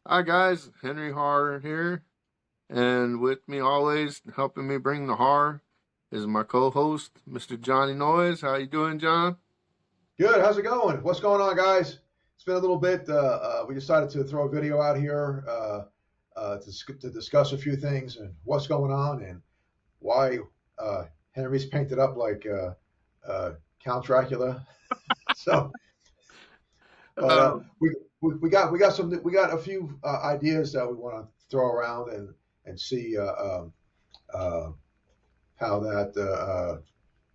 Hi guys, Henry Horror here, and with me always helping me bring the horror is my co-host, Mr. Johnny Noise. How you doing, John? Good. How's it going? What's going on, guys? It's been a little bit. We decided to throw a video out here to discuss a few things and what's going on and why Henry's painted up like Count Dracula. So, but Uh, we got a few ideas that we want to throw around and see uh, how that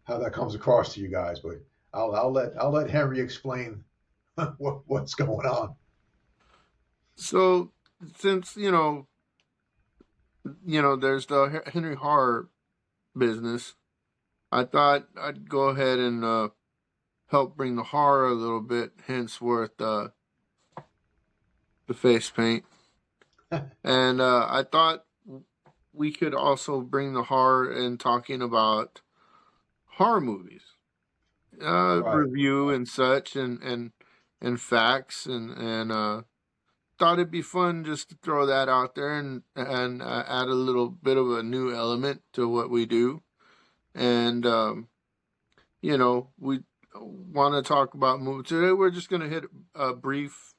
how that comes across to you guys. But I'll let Henry explain what's going on. so since there's the Henry Horror business, I thought I'd go ahead and help bring the horror a little bit, henceforth the face paint, and I thought we could also bring the horror in talking about horror movies. Right. Review and such and facts and thought it'd be fun just to throw that out there and add a little bit of a new element to what we do. And we want to talk about movies today. We're just gonna hit a brief,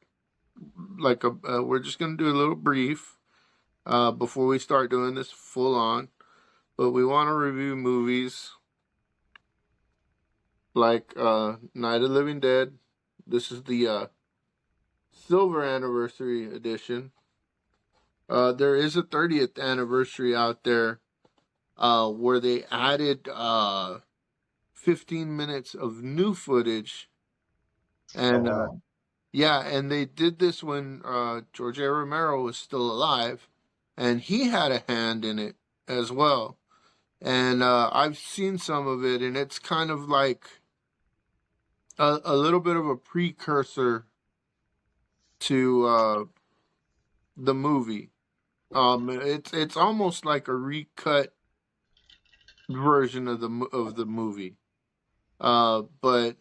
we're just gonna do a little brief before we start doing this full on. But we want to review movies like Night of the Living Dead. This is the silver anniversary edition. There is a 30th anniversary out there where they added 15 minutes of new footage. Oh And wow. yeah, and they did this when George A. Romero was still alive, and he had a hand in it as well. And I've seen some of it, and it's kind of like a little bit of a precursor to the movie. It's almost like a recut version of the movie. But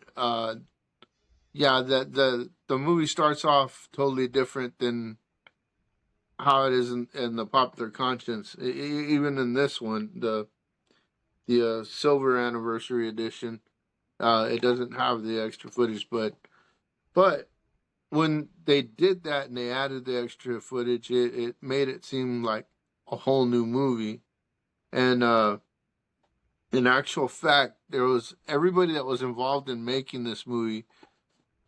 yeah, the movie starts off totally different than how it is in the popular conscience. Even in this one, the silver anniversary edition, it doesn't have the extra footage, but when they did that and they added the extra footage, it made it seem like a whole new movie. And in actual fact, there was everybody that was involved in making this movie.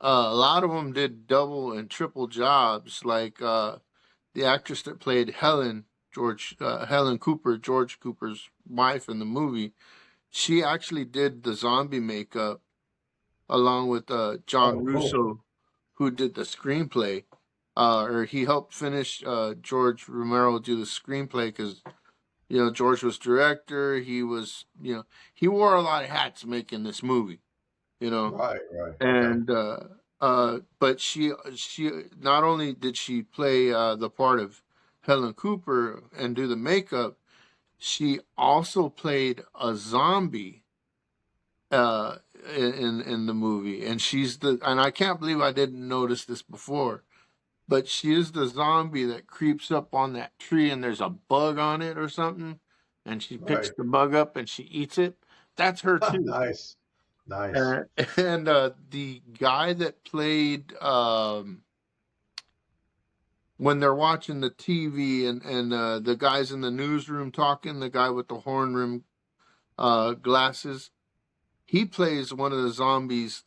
A lot of them did double and triple jobs. Like the actress that played Helen Cooper, George Cooper's wife in the movie, she actually did the zombie makeup along with John Oh cool. Russo, who did the screenplay. Or he helped finish George Romero do the screenplay because George was director. He wore a lot of hats making this movie. You know, Right. Right. Okay. and but she not only did she play the part of Helen Cooper and do the makeup, she also played a zombie in the movie, and and I can't believe I didn't notice this before, but she is the zombie that creeps up on that tree and there's a bug on it or something, and she picks Right. the bug up and she eats it. That's her too. Nice. Nice. Uh, and the guy that played when they're watching the TV and the guys in the newsroom talking, the guy with the horn rim glasses, he plays one of the zombies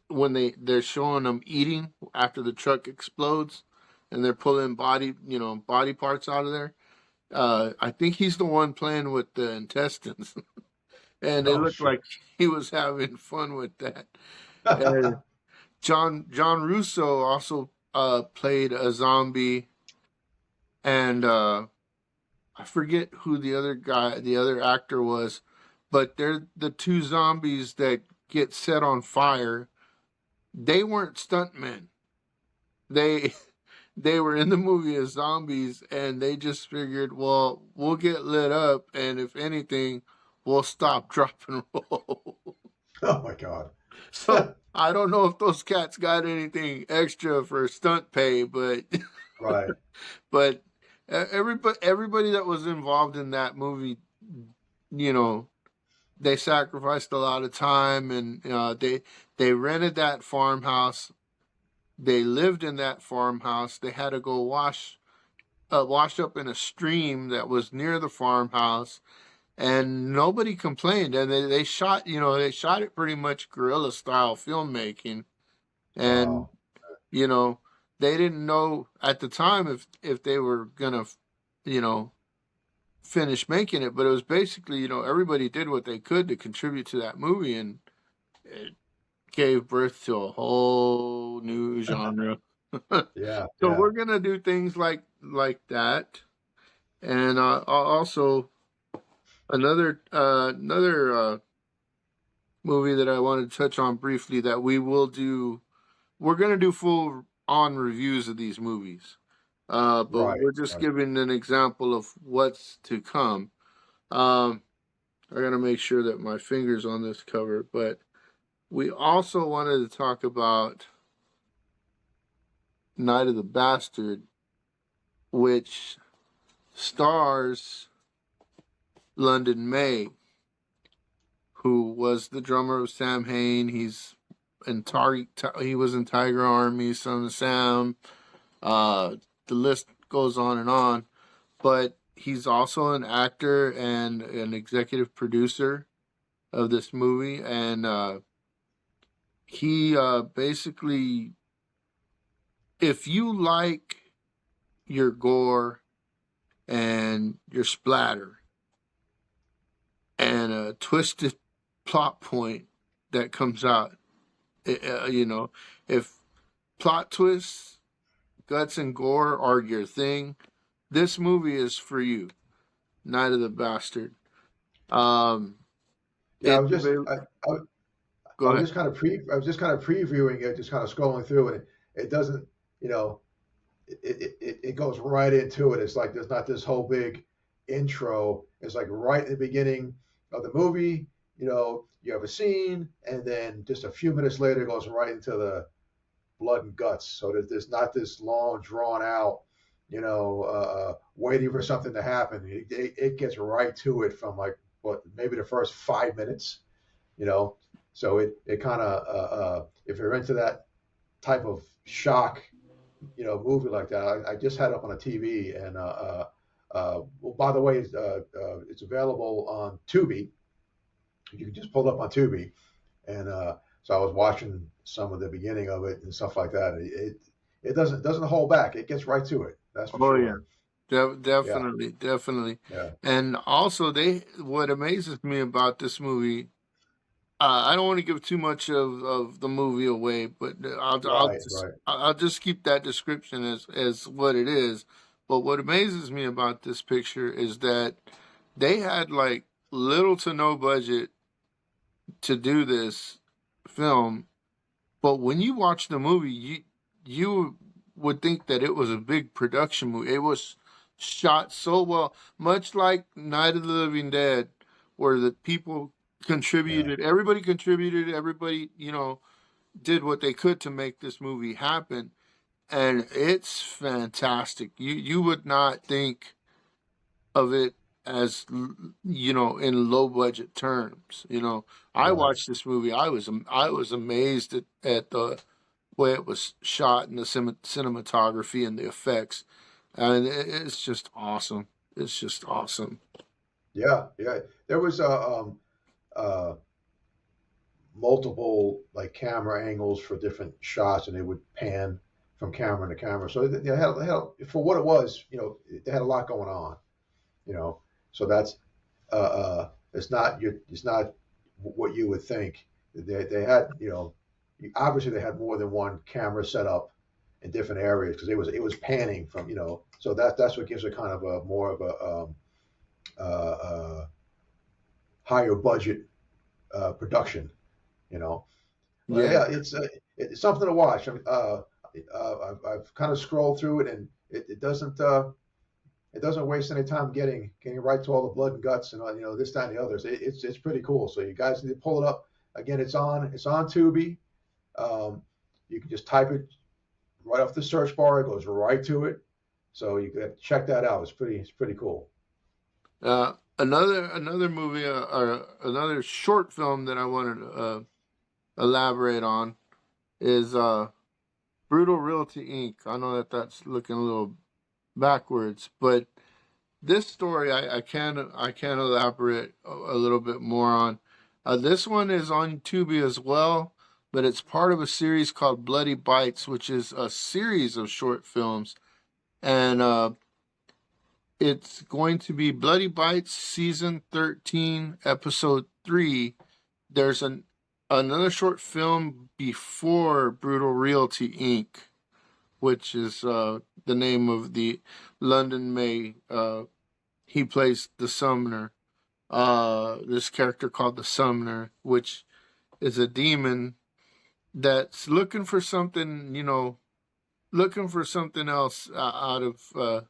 when they're showing them eating after the truck explodes and they're pulling body parts out of there. I think he's the one playing with the intestines, and it Oh looked shoot. like he was having fun with that. And John Russo also played a zombie, and I forget who the other actor was, but they're the two zombies that get set on fire. They weren't stuntmen. They they were in the movie as zombies, and they just figured, well, we'll get lit up, and if anything, we'll stop, drop, and roll. Oh my God. So I don't know if those cats got anything extra for stunt pay, but Right. But everybody that was involved in that movie, you know, they sacrificed a lot of time, and they rented that farmhouse. They lived in that farmhouse. They had to go wash up in a stream that was near the farmhouse, and nobody complained. And they shot, they shot it pretty much guerrilla style filmmaking, and Wow. you know, they didn't know at the time if they were gonna, you know, finish making it. But it was basically, everybody did what they could to contribute to that movie, and it gave birth to a whole new genre. Yeah. So Yeah. we're gonna do things like that, and also another movie that I wanted to touch on briefly that we will do. We're gonna do full on reviews of these movies, but Right. we're just Right. giving an example of what's to come. Um, I gotta make sure that my fingers on this cover, but we also wanted to talk about Night of the Bastard, which stars London May, who was the drummer of Sam Hain. He was in Tiger Army, Son of Sam. The list goes on and on. But he's also an actor and an executive producer of this movie, and he basically, if you like your gore and your splatter and a twisted plot point that comes out, if plot twists, guts, and gore are your thing, this movie is for you. Night of the Bastard. Um, Yeah. it's available. I, Go ahead. I was just kind of previewing it, just kind of scrolling through it. It doesn't, you know, it goes right into it. It's like there's not this whole big intro. It's like right in the beginning of the movie, you have a scene, and then just a few minutes later, it goes right into the blood and guts. So there's not this long, drawn out, waiting for something to happen. It gets right to it from like what maybe the first 5 minutes, you know. So it kind of if you're into that type of shock, movie like that, I just had it up on a TV, and well, by the way, it's available on Tubi. You can just pull it up on Tubi, and so I was watching some of the beginning of it and stuff like that. It doesn't hold back. It gets right to it. That's for Oh yeah, sure. Yeah, definitely, definitely. yeah. And also, what amazes me about this movie. I don't want to give too much of the movie away, but Right, right. I'll just keep that description as what it is. But what amazes me about this picture is that they had like little to no budget to do this film, but when you watch the movie, you would think that it was a big production movie. It was shot so well, much like Night of the Living Dead, where the people Yeah, contributed, everybody contributed, everybody, did what they could to make this movie happen. And it's fantastic. You would not think of it as, in low budget terms. I right. watched this movie. I was amazed at the way it was shot and the cinematography and the effects, and it's just awesome. It's just awesome. Yeah, yeah. There was uh, multiple like camera angles for different shots, and they would pan from camera to camera. So they had for what it was, they had a lot going on. You know, so that's it's not what you would think. They had, obviously they had more than one camera set up in different areas because it was panning from, so that's what gives it kind of a more of a higher budget production, you know. Well, Yeah. yeah, it's something to watch. I mean, I've kind of scrolled through it, and it doesn't waste any time getting right to all the blood and guts and all, this, that, and the others. It's pretty cool. So you guys need to pull it up. Again, it's on Tubi. You can just type it right off the search bar. It goes right to it. So you could check that out. It's pretty cool. Another movie or another short film that I wanted to elaborate on is Brutal Realty Inc. I know that that's looking a little backwards, but this story I can elaborate a little bit more on. This one is on Tubi as well, but it's part of a series called Bloody Bites, which is a series of short films, and it's going to be Bloody Bites season 13, episode 3. There's another short film before Brutal Realty Inc., which is the name of the London May. He plays the Summoner. This character called the Summoner, which is a demon that's looking for something, looking for something else out of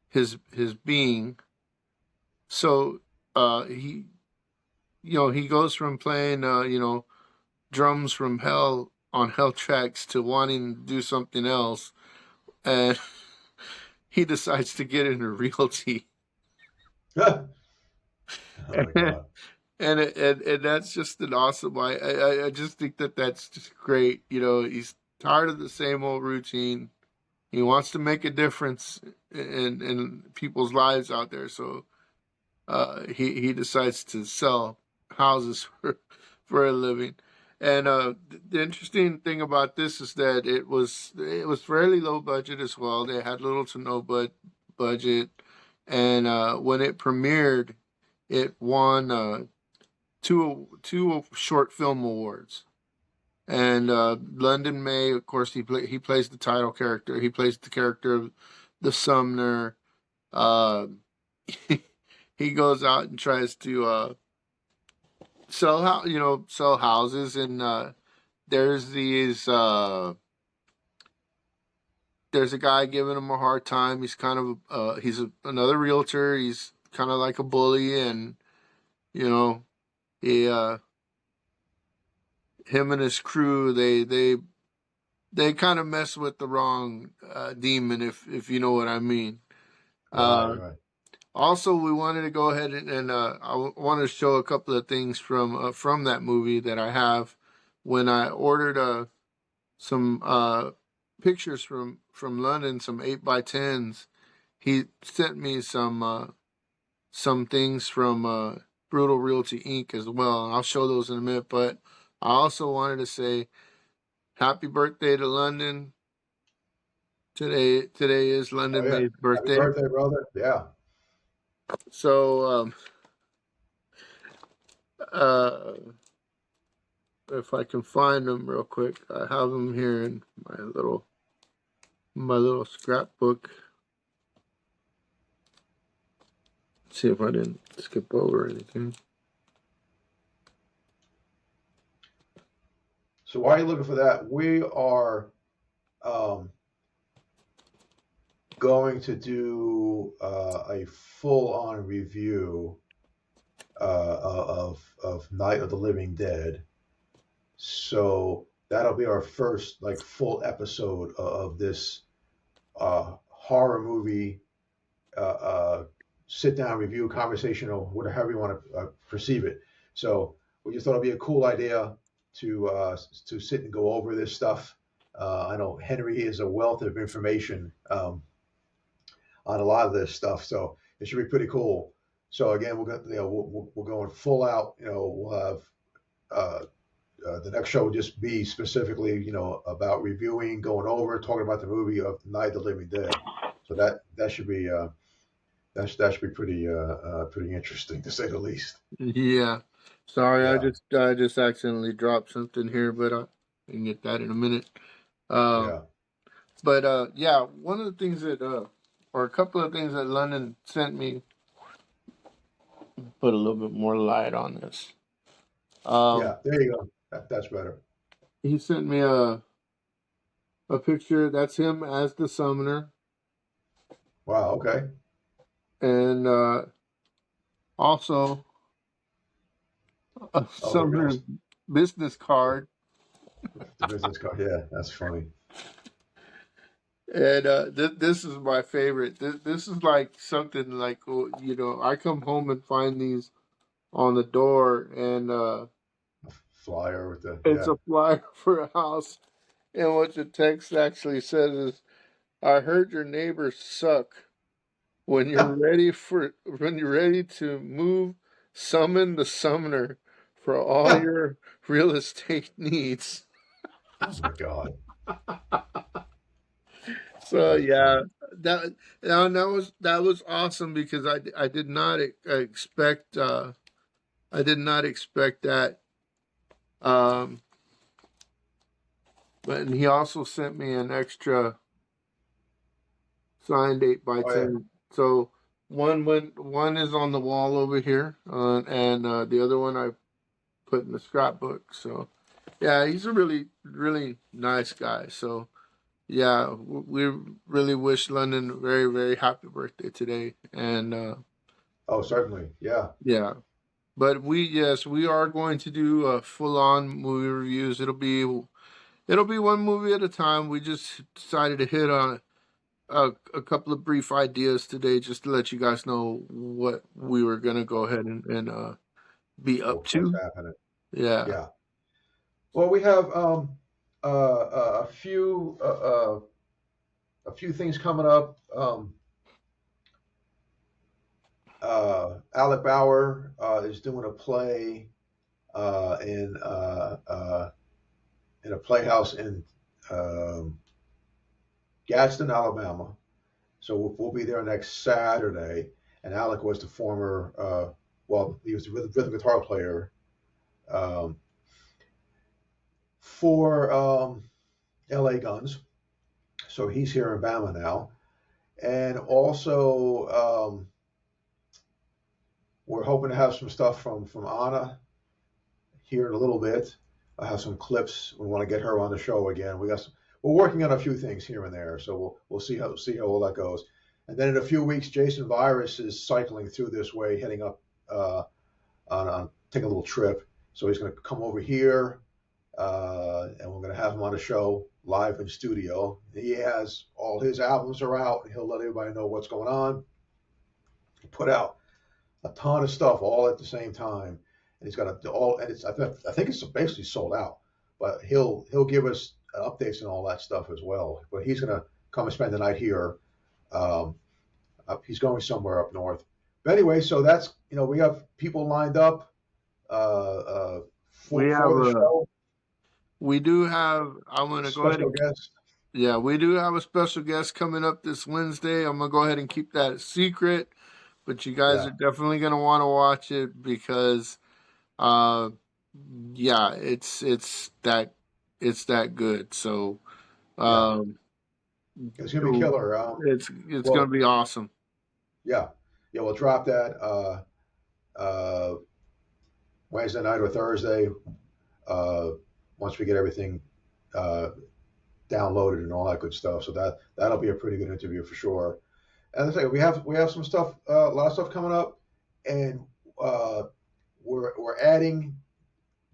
his being. So he goes from playing drums from hell on hell tracks to wanting to do something else, and he decides to get into realty. Oh my God. And that's just an awesome. I just think that that's just great. He's tired of the same old routine. He wants to make a difference in people's lives out there. So he decides to sell houses for a living. And the interesting thing about this is that it was fairly low budget as well. They had little to no budget, and when it premiered, it won two short film awards. And London May, of course, he plays the title character. He plays the character of the Summoner. Uh, he goes out and tries to sell houses, and there's there's a guy giving him a hard time. He's kind of another realtor. He's kind of like a bully, and you know he him and his crew, they kind of mess with the wrong demon, if you know what I mean. Right, Uh, right. Also, we wanted to go ahead and wanted to show a couple of things from that movie that I have. When I ordered some pictures from London, some 8x10s, he sent me some things from Brutal Realty Inc. as well, and I'll show those in a minute. But I also wanted to say happy birthday to London. Today is Oh London yeah. May's Happy birthday. birthday, brother. Yeah. So uh, if I can find them real quick, I have them here in my little scrapbook. See if I didn't skip over anything. So while you're looking for that, we are um, going to do a full-on review of Night of the Living Dead. So that'll be our first like full episode of this horror movie sit down review conversation or whatever you want to perceive it. So we just thought it'd be a cool idea to sit and go over this stuff. I know Henry is a wealth of information on a lot of this stuff, so it should be pretty cool. So again, we're going full out. We'll have the next show will just be specifically about reviewing, going over, talking about the movie of Night of the Living Dead. So that should be that should be pretty interesting to say the least. Yeah. Sorry, I Yeah, just accidentally dropped something here, but I can get that in a minute. Uh, yeah. but yeah, one of the things that or a couple of things that London sent me, put a little bit more light on this. Yeah, Um, there you go. That's better. he sent me a picture. That's him as the Summoner, Wow. Okay. and also a Oh, there it Summoner's is. business card. The business card. Yeah, that's funny. And this is my favorite. This is like something like I come home and find these on the door, and Flyer with the it's a flyer for a house. And what the text actually says is, "I heard your neighbors suck. When you're ready to move, summon the summoner for all your real estate needs." Oh my God, So that's yeah, funny. that that was awesome because I did not expect I did not expect that. Um, but he also sent me an extra signed 8x10. So one is on the wall over here, and the other one I put in the scrapbook. So yeah, he's a really nice guy. So yeah, we really wish London a very very happy birthday today, and Oh, certainly. Yeah. yeah. But we are going to do full on movie reviews. It'll be one movie at a time. We just decided to hit on a couple of brief ideas today, just to let you guys know what we were gonna go ahead and be up What's to. happening? Yeah. Yeah. Well, we have a few things coming up. Alec Bauer is doing a play uh, in uh, uh, in a playhouse in um, Gadsden, Alabama. So we'll be there next Saturday. And Alec was the former, well, he was the rhythm guitar player um, for L.A. Guns. So he's here in Bama now. And also, we're hoping to have some stuff from Anna here in a little bit. I have some clips. We want to get her on the show again. We're working on a few things here and there, so we'll see how all that goes. And then in a few weeks, Jason Virus is cycling through this way, heading up on taking a little trip. So he's going to come over here, and we're going to have him on the show live in studio. He has all his albums are out, and he'll let everybody know what's going on. He put out a ton of stuff all at the same time, and he's got all. And I think it's basically sold out, but he'll give us updates and all that stuff as well. But he's gonna come and spend the night here. Um, he's going somewhere up north. But anyway, so that's we have people lined up uh, uh, We have for the a show. we do have I'm gonna go ahead Special and guest. yeah, we do have a special guest coming up this Wednesday. I'm gonna go ahead and keep that a secret, but you guys Yeah, are definitely gonna want to watch it because uh yeah, it's that good. So yeah. um It's gonna be killer. it's gonna Well, be awesome. yeah, yeah. We'll drop that uh, Wednesday night or Thursday. Uh, once we get everything uh, downloaded and all that good stuff. So that'll be a pretty good interview for sure. And I say we have some stuff, a lot of stuff coming up, and uh, we're adding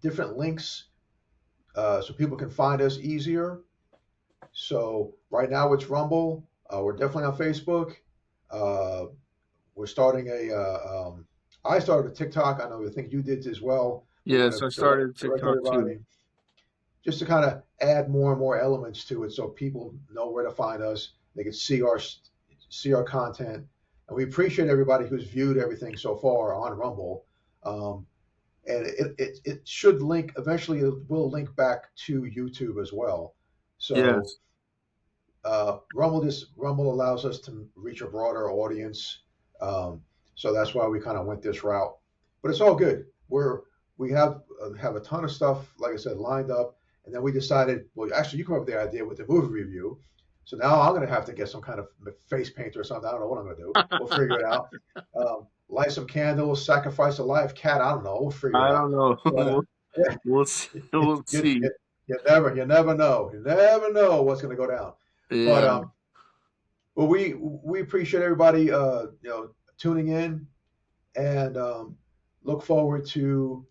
different links so people can find us easier. So right now it's Rumble. We're definitely on Facebook. Uh, we're starting I started a TikTok. I think you did as well. We're going Yes, to I started direct TikTok too. everybody just to kind of add more and more elements to it, so people know where to find us. They can see our content, and we appreciate everybody who's viewed everything so far on Rumble. Um, and it should link eventually. It will link back to YouTube as well. So Yes. Rumble allows us to reach a broader audience. Um, so that's why we kind of went this route. But it's all good. We have a ton of stuff, like I said, lined up, and then we decided. Well, actually, you come up with the idea with the movie review. So now I'm going to have to get some kind of face paint or something. I don't know what I'm going to do. We'll figure it out. Light some candles, sacrifice a live cat. I don't know. We'll figure I it out. don't know. But yeah, We'll see. you, We'll you, see. you never know. You never know what's going to go down. But Yeah. well, we appreciate everybody tuning in, and look forward to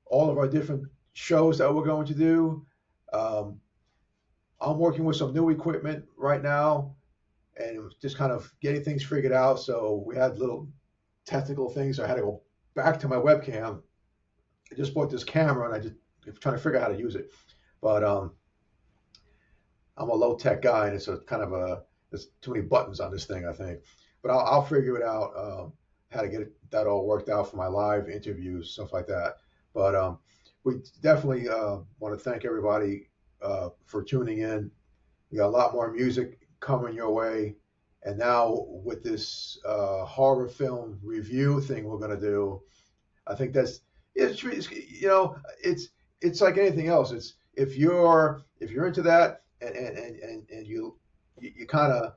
all of our different shows that we're going to do. Um, I'm working with some new equipment right now, and just kind of getting things figured out. So we had little technical things. I had to go back to my webcam. I just bought this camera, and I just I'm trying to figure out how to use it. But I'm a low tech guy, and it's a kind of a there's too many buttons on this thing, I think. But I'll figure it out how to get that all worked out for my live interviews, stuff like that. But we definitely want to thank everybody for tuning in. We got a lot more music coming your way, and now with this horror film review thing we're going to do, I think it's it's like anything else. It's if you're into that and you kind of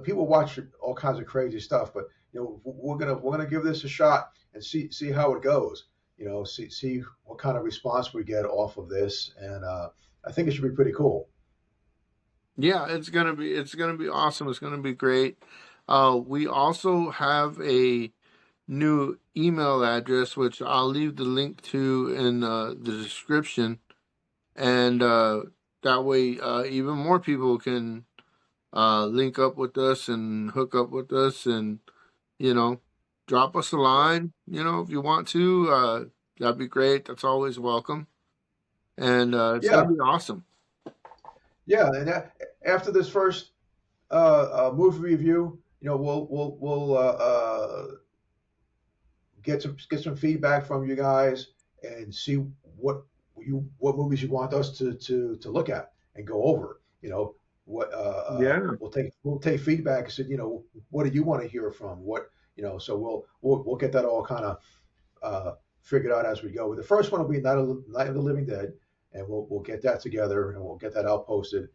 people watch all kinds of crazy stuff, but we're gonna give this a shot and see how it goes. See what kind of response we get off of this, and I think it should be pretty cool. Yeah, it's gonna be awesome. It's gonna be great. We also have a new email address, which I'll leave the link to in the description, and that way even more people can link up with us and hook up with us, and you know, drop us a line. If you want to, that'd be great. That's always welcome, and it's Yeah, gonna be awesome. yeah, and after this first movie review, we'll get some feedback from you guys and see what movies you want us to look at and go over. What Yeah. we'll take feedback and say, what do you want to hear from what so we'll get that all kind of figured out as we go. The first one will be Night of the Living Dead, and we'll get that together and we'll get that out posted.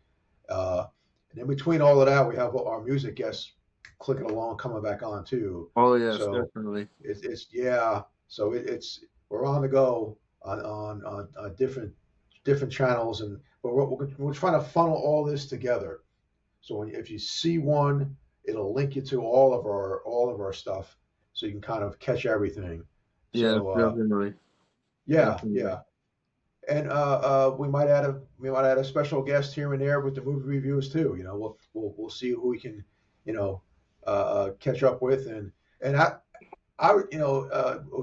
And in between all of that, we have our music guests clicking along, coming back on too. Oh yes, So definitely. it's yeah. So it's we're on the go on different channels, and but we're trying to funnel all this together. So if you see one, it'll link you to all of our stuff, so you can kind of catch everything. Yes, So definitely. yeah, Definitely. yeah. And we might add a special guest here and there with the movie reviews too. We'll see who we can, catch up with, and a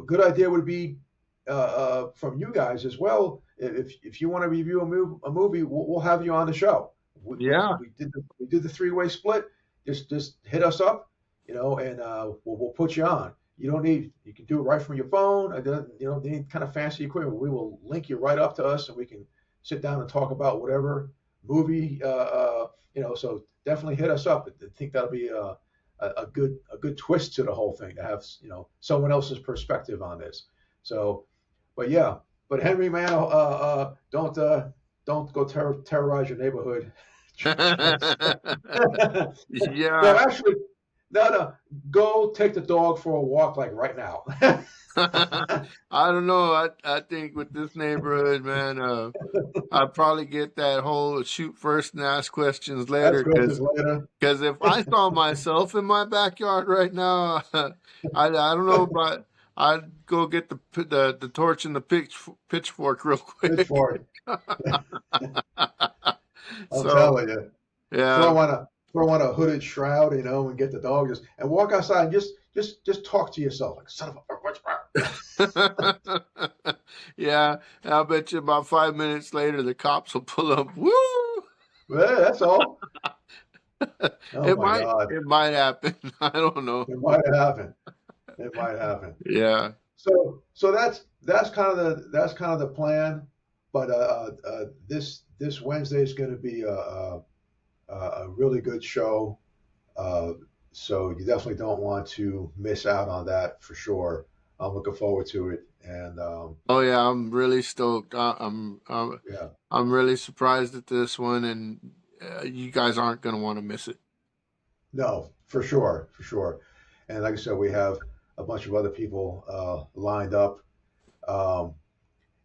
good idea would be from you guys as well. If you want to review a movie, we'll have you on the show. We, we, Yeah. we did the three-way split. Just hit us up, and we'll put you on. You can do it right from your phone. You don't need kind of fancy equipment. We will link you right up to us, and we can sit down and talk about whatever movie. So definitely hit us up. I think that'll be a good twist to the whole thing to have someone else's perspective on this. So, but yeah, but Henry, man, don't go terrorize your neighborhood. No, Yeah. actually, no. Go take the dog for a walk, like right now. I don't know. I think with this neighborhood, man, I'd probably get that whole shoot first and ask questions That's later. questions later. Because if I saw myself in my backyard right now, I don't know, but I'd go get the torch and the pitchfork real quick. Pitchfork. I'm So telling you. yeah. Throw on a hooded shroud, and get the dog and walk outside and just talk to yourself like son of a Yeah, I'll bet you about 5 minutes later the cops will pull up. Woo! well, that's all. Oh It my might God. it might happen. I don't know. It might happen. It might happen. Yeah. So that's kind of the plan. But this Wednesday is going to be a really good show. Uh, so you definitely don't want to miss out on that for sure. I'm looking forward to it, and Oh yeah, I'm really stoked. yeah, I'm really surprised at this one, and you guys aren't gonna want to miss it. no, for sure, for sure. And like I said, we have a bunch of other people lined up. Um,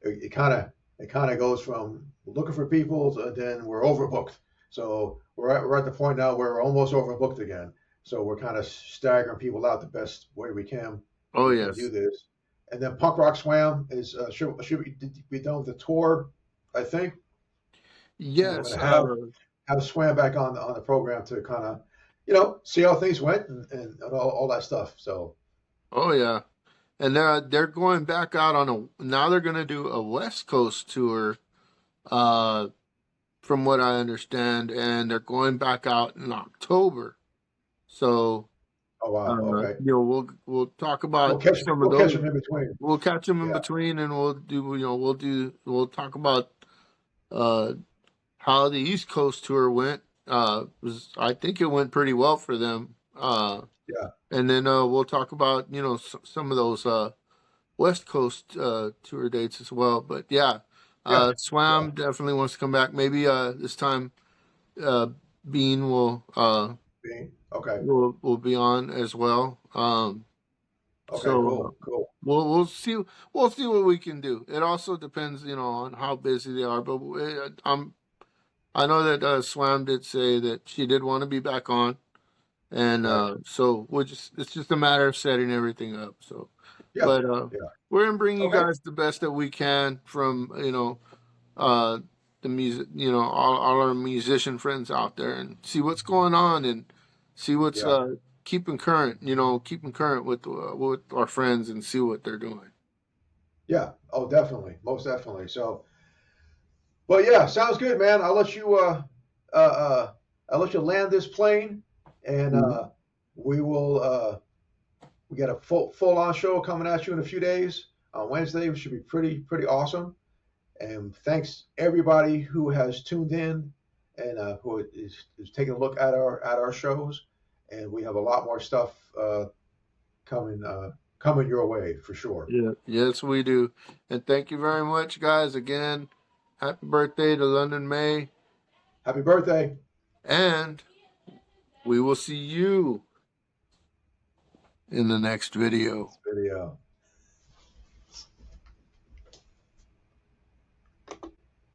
it kind of goes from looking for people to then we're overbooked. So we're at the point now where we're almost overbooked again. So we're kind of staggering people out the best way we can Oh do yes. this. And then Punk Rock Swam should be done with the tour, I think. and I'm Yes. going to have Swam back on the program to kind of, see how things went and all that stuff. So, Oh yeah. And they're going back out on a now they're going to do a West Coast tour, uh, from what I understand, and they're going back out in October. So, oh wow, okay, we'll talk about some of we'll catch those. them in between. We'll catch them in Yeah, between, and we'll talk about uh how the East Coast tour went. I think it went pretty well for them. yeah, And then we'll talk about some of those West Coast tour dates as well. But yeah, yeah, yeah. Swam definitely wants to come back. Maybe this time uh, Bean Being okay, will be on as well. okay, So cool, cool. we'll see what we can do. It also depends, on how busy they are. But I know that Swam did say that she did want to be back on, and Right. so it's just a matter of setting everything up. So, Yeah, but yeah. we're gonna bring you Okay. guys the best that we can from uh the music, all our musician friends out there, and see what's going on and see what's Yeah, keeping current with our friends and see what they're doing. yeah. Oh, definitely, most definitely. So, well, yeah, sounds good, man. Uh, uh, I'll let you land this plane, and Mhm. we will. We got a full on show coming at you in a few days on Wednesday, which should be pretty awesome. And thanks everybody who has tuned in and who is taking a look at our shows. And we have a lot more stuff coming coming your way for sure. Yeah, yes, we do. And thank you very much, guys. Again, happy birthday to London May, Happy birthday! and we will see you in the next video. Video.